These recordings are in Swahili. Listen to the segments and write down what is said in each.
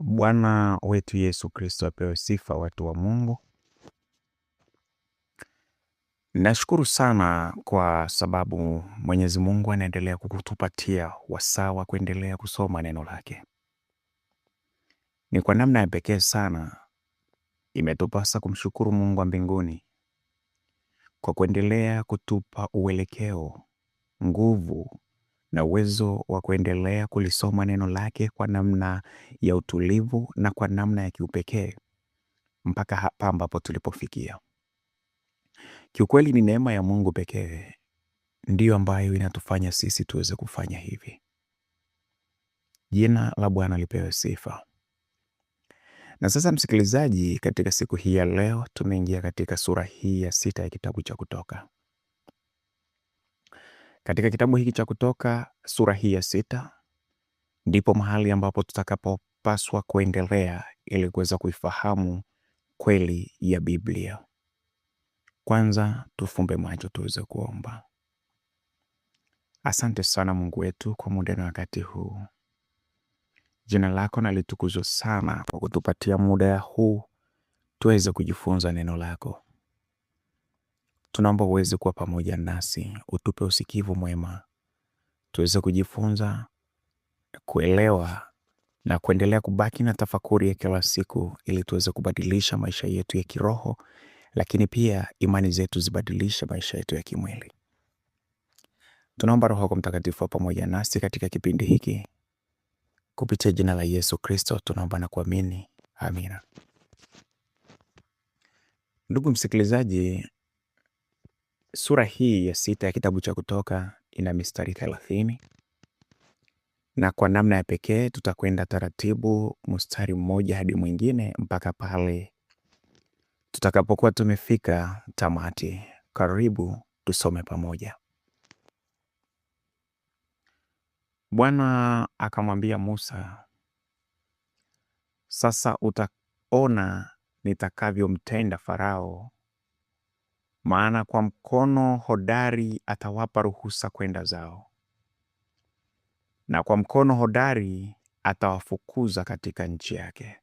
Bwana wetu Yesu Kristo apewe sifa, watu wa Mungu. Nashukuru sana kwa sababu Mwenyezi Mungu anaendelea kutupatia wasaa wa kuendelea kusoma neno lake. Ni kwa namna ya pekee sana imetupasa kumshukuru Mungu wa mbinguni kwa kuendelea kutupa uelekeo, nguvu na uwezo wa kuendelea kulisoma neno lake kwa namna ya utulivu na kwa namna ya kiupekee mpaka hapa ambapo tulipofikia. Kiukweli ni neema ya Mungu pekee ndiyo ambayo inatufanya sisi tuweze kufanya hivi. Jina la Bwana lipewe sifa. Na sasa msikilizaji, katika siku hii ya leo tumeingia katika sura hii ya 6 ya kitabu cha Kutoka. Katika kitabu hiki cha Kutoka, sura hii ya 6 ndipo mahali ambapo tutakapopaswa kuendelea ili kuweza kuifahamu kweli ya Biblia. Kwanza tufumbe macho tuweze kuomba. Asante sana Mungu wetu kwa muda na wakati huu. Jina lako na litukuzwe sana kwa kutupatia muda huu tuweze kujifunza neno lako. Tunaomba uweze kuwa pamoja nasi, utupe usikivu mwema, tuweze kujifunza, kuelewa na kuendelea kubaki na tafakuri ya kila siku ili tuweze kubadilisha maisha yetu ya kiroho, lakini pia imani zetu zibadilisha maisha yetu ya kimwili. Tunaomba Roho yako Mtakatifu pamoja nasi katika kipindi hiki. Kupitia jina la Yesu Kristo tunaomba na kuamini. Amina. Ndugu msikilizaji, sura hii ya 6 ya kitabu cha Kutoka ina mistari 30, na kwa namna ya pekee tutakwenda taratibu mstari mmoja hadi mwingine mpaka pale tutakapokuwa tumefika tamati. Karibu tusome pamoja. Bwana akamwambia Musa, sasa utaona nitakavyomtenda Farao, maana kwa mkono hodari atawapa ruhusa kwenda zao, na kwa mkono hodari atawafukuza katika nchi yake.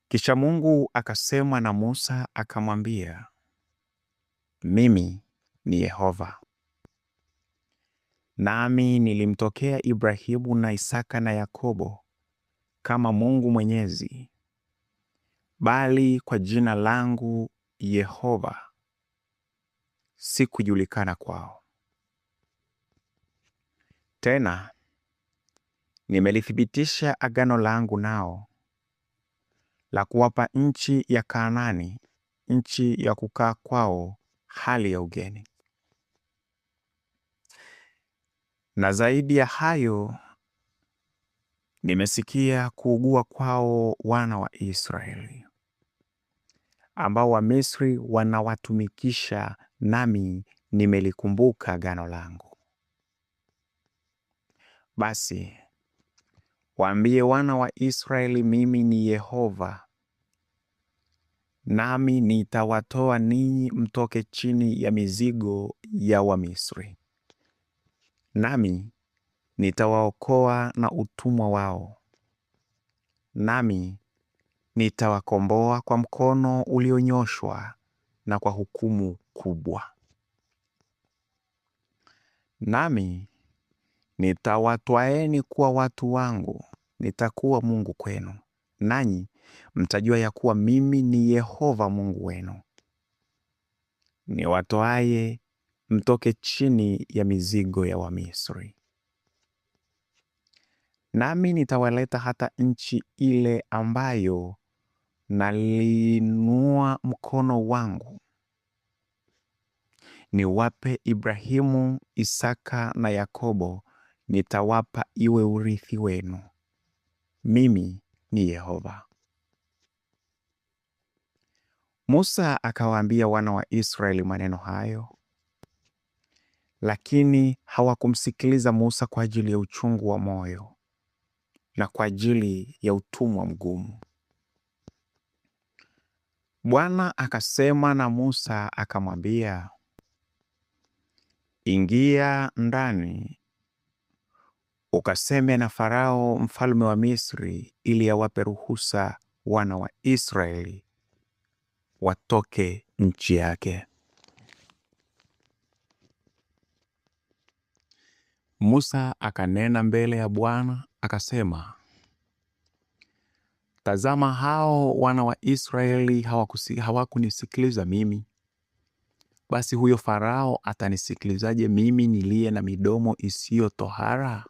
Kisha Mungu akasema na Musa akamwambia, mimi ni Yehova, nami nilimtokea Ibrahimu na Isaka na Yakobo kama Mungu Mwenyezi, bali kwa jina langu Yehova sikujulikana kwao. Tena nimelithibitisha agano langu nao la kuwapa nchi ya Kanaani, nchi ya kukaa kwao hali ya ugeni. Na zaidi ya hayo, nimesikia kuugua kwao wana wa Israeli, ambao Wamisri wanawatumikisha, nami nimelikumbuka agano langu. Basi waambie wana wa Israeli, mimi ni Yehova, nami nitawatoa ninyi mtoke chini ya mizigo ya Wamisri, nami nitawaokoa na utumwa wao, nami nitawakomboa kwa mkono ulionyoshwa na kwa hukumu kubwa. Nami nitawatwaeni kuwa watu wangu, nitakuwa Mungu kwenu, nanyi mtajua ya kuwa mimi ni Yehova Mungu wenu, niwatoaye mtoke chini ya mizigo ya Wamisri. Nami nitawaleta hata nchi ile ambayo naliinua mkono wangu niwape Ibrahimu, Isaka na Yakobo, nitawapa iwe urithi wenu. Mimi ni Yehova. Musa akawaambia wana wa Israeli maneno hayo, lakini hawakumsikiliza Musa kwa ajili ya uchungu wa moyo na kwa ajili ya utumwa mgumu. Bwana akasema na Musa akamwambia, ingia ndani ukaseme na Farao mfalme wa Misri ili awape ruhusa wana wa Israeli watoke nchi yake. Musa akanena mbele ya Bwana akasema, tazama, hao wana wa Israeli hawakunisikiliza mimi. Basi huyo Farao atanisikilizaje mimi niliye na midomo isiyo tohara?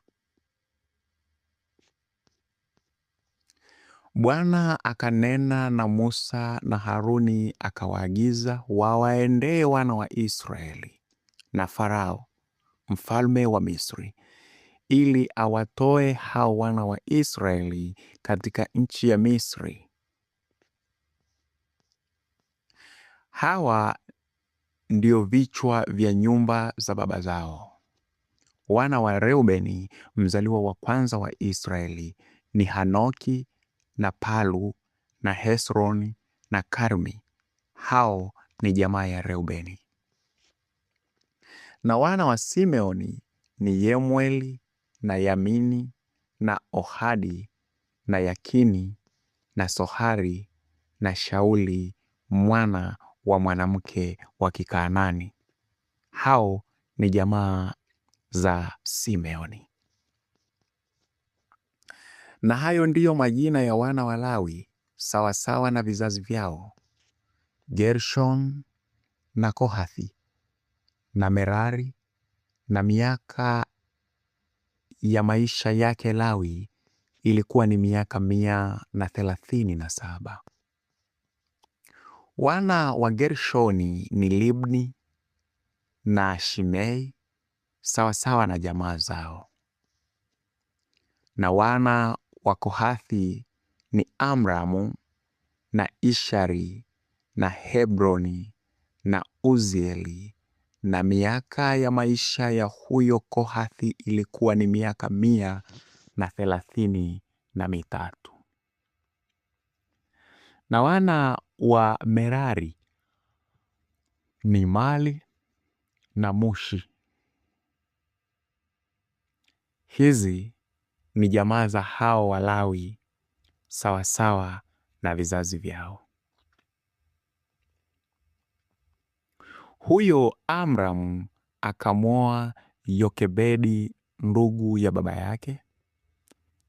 Bwana akanena na Musa na Haruni akawaagiza wawaendee wana wa Israeli na Farao mfalme wa Misri ili awatoe hao wana wa Israeli katika nchi ya Misri. Hawa ndio vichwa vya nyumba za baba zao. Wana wa Reubeni mzaliwa wa kwanza wa Israeli ni Hanoki na Palu na Hesroni na Karmi. Hao ni jamaa ya Reubeni. Na wana wa Simeoni ni Yemueli na Yamini na Ohadi na Yakini na Sohari na Shauli mwana wa mwanamke wa Kikaanani. Hao ni jamaa za Simeoni. Na hayo ndiyo majina ya wana wa Lawi sawasawa na vizazi vyao: Gershon na Kohathi na Merari. Na miaka ya maisha yake Lawi ilikuwa ni miaka 137. Wana wa Gershoni ni Libni na Shimei sawasawa na jamaa zao. Na wana wa Kohathi ni Amramu na Ishari na Hebroni na Uzieli. Na miaka ya maisha ya huyo Kohathi ilikuwa ni miaka 133. Na wana wa Merari ni Mali na Mushi. Hizi ni jamaa za hao Walawi sawasawa na vizazi vyao. Huyo Amram akamwoa Yokebedi ndugu ya baba yake,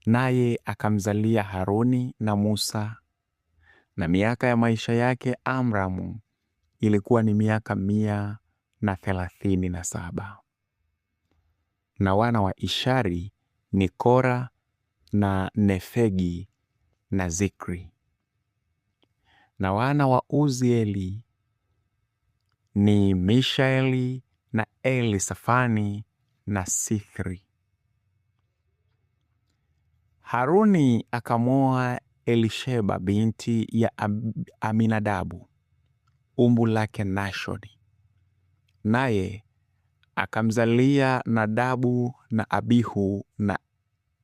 naye akamzalia Haruni na Musa. Na miaka ya maisha yake Amramu ilikuwa ni miaka 137. Na wana wa Ishari ni Kora na Nefegi na Zikri. Na wana wa Uzieli ni Mishaeli na Elisafani na Sithri. Haruni akamwoa Elisheba binti ya Aminadabu umbu lake Nashoni, naye akamzalia Nadabu na Abihu na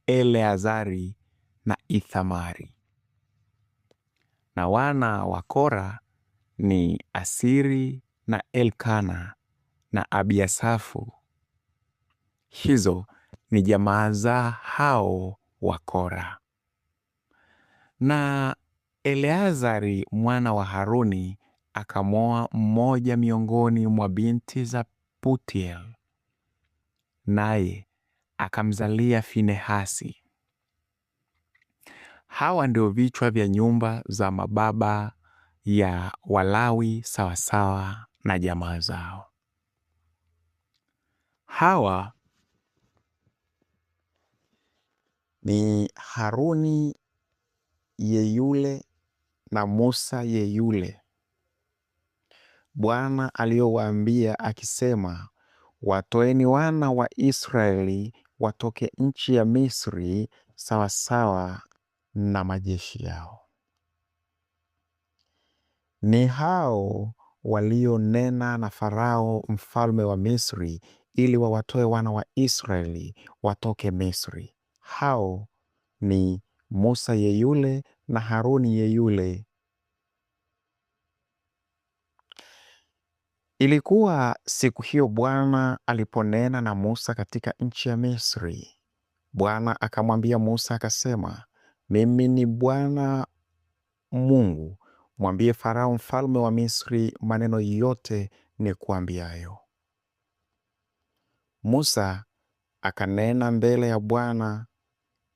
Eleazari na Ithamari. Na wana wa Kora ni Asiri na Elkana na Abiasafu. Hizo ni jamaa za hao wa Kora. Na Eleazari mwana wa Haruni akamwoa mmoja miongoni mwa binti za Putiel, naye akamzalia Finehasi. Hawa ndio vichwa vya nyumba za mababa ya Walawi sawasawa na jamaa zao. Hawa ni Haruni yeyule na Musa yeyule, Bwana aliyowaambia akisema, watoeni wana wa Israeli watoke nchi ya Misri sawasawa na majeshi yao. Ni hao walionena na Farao mfalme wa Misri ili wawatoe wana wa Israeli watoke Misri. Hao ni Musa yeyule na Haruni yeyule. Ilikuwa siku hiyo Bwana aliponena na Musa katika nchi ya Misri, Bwana akamwambia Musa akasema, mimi ni Bwana Mungu, mwambie Farao mfalme wa Misri maneno yote nikuambiayo. Musa akanena mbele ya Bwana,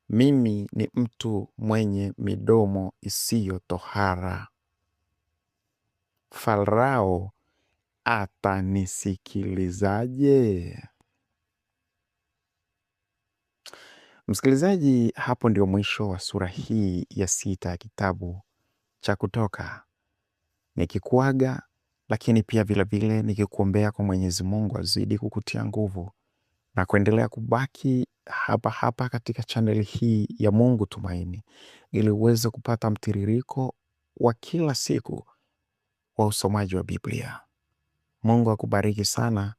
mimi ni mtu mwenye midomo isiyo tohara. Farao atanisikilizaje? Msikilizaji, hapo ndio mwisho wa sura hii ya 6 ya kitabu cha Kutoka. Nikikuaga, lakini pia vilevile nikikuombea kwa Mwenyezi Mungu azidi kukutia nguvu na kuendelea kubaki hapa hapa katika chaneli hii ya Mungu Tumaini, ili uweze kupata mtiririko wa kila siku wa usomaji wa Biblia. Mungu akubariki sana,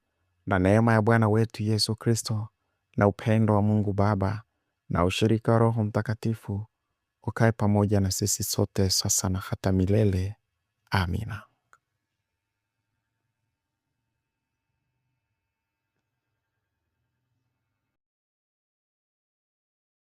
na neema ya Bwana wetu Yesu Kristo na upendo wa Mungu Baba na ushirika wa Roho Mtakatifu ukae pamoja na sisi sote sasa na hata milele. Amina.